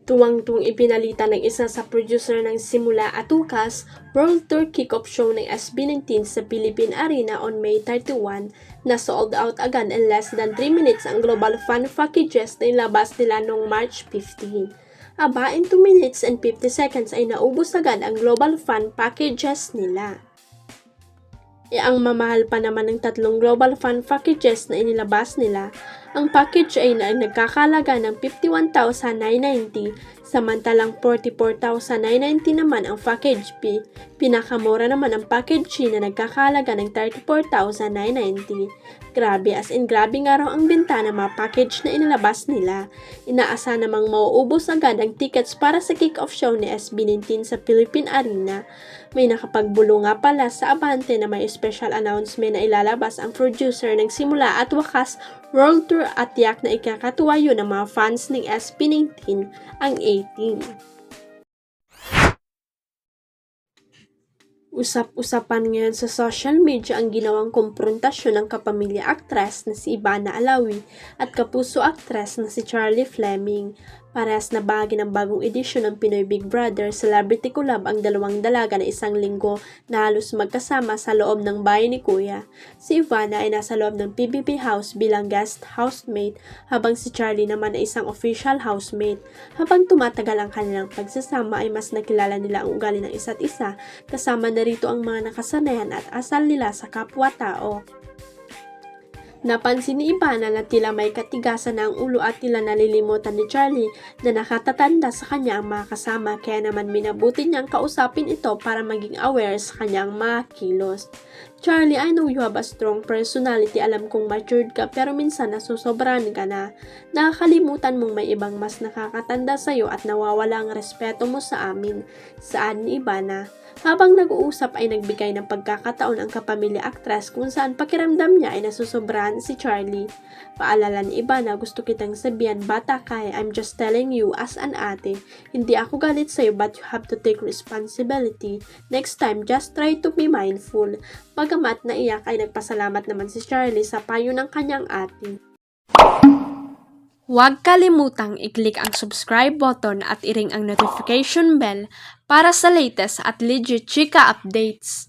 Tuwang-tuwang ipinalita ng isa sa producer ng Simula at Wakas World Tour Kickoff Show ng SB19 sa Philippine Arena on May 31 na sold out agad in less than 3 minutes ang global fan packages na ilabas nila noong March 15. Aba, in 2 minutes and 50 seconds ay naubos agad ang global fan packages nila. Ang mamahal pa naman ng 3 global fan packages na inilabas nila. Ang package ay nagkakalaga ng 51,990, samantalang 44,990 naman ang package B. Pinakamura naman ang package C na nagkakalaga ng 34,990. Grabe, as in grabe nga raw ang benta ng mga package na inilabas nila. Inaasa namang mauubos agad ang tickets para sa kick-off show ni SB19 sa Philippine Arena. May nakapagbulo nga pala sa Abante na may special announcement na ilalabas ang producer ng Simula at Wakas World Tour at tiyak na ikakatuwa yun ng mga fans ng SB19 ang 18. Usap-usapan ngayon sa social media ang ginawang komprontasyon ng kapamilya aktres na si Ivana Alawi at kapuso aktres na si Charlie Fleming. Parehas na bahagi ng bagong edisyon ng Pinoy Big Brother Celebrity Collab ang dalawang dalaga na isang linggo na halos magkasama sa loob ng bahay ni Kuya. Si Ivana ay nasa loob ng PBB house bilang guest housemate habang si Charlie naman ay isang official housemate. Habang tumatagal ang kanilang pagsasama ay mas nakilala nila ang ugali ng isa't isa, kasama na rito ang mga nakasanayan at asal nila sa kapwa-tao. Napansin ni Ivana na tila may katigasan na ang ulo at tila nalilimutan ni Charlie na nakatatanda sa kanya ang mga kasama, kaya naman minabuti niyang kausapin ito para maging aware sa kanyang mga kilos. Charlie, I know you have a strong personality, alam kong matured ka pero minsan nasusobrahan ka na. Nakakalimutan mong may ibang mas nakakatanda sa'yo at nawawala ang respeto mo sa amin, saan ni Ivana. Habang nag-uusap ay nagbigay ng pagkakataon ang kapamilya aktres kung saan pakiramdam niya ay nasusobrahan si Charlie. Paalala ni Ivana, gusto kitang sabihan, bata ka, I'm just telling you as an ate. Hindi ako galit sa'yo but you have to take responsibility. Next time, just try to be mindful. Bagamat naiyak ay nagpasalamat naman si Charlie sa payo ng kanyang ate. Huwag kalimutang i-click ang subscribe button at i-ring ang notification bell para sa latest at legit chika updates.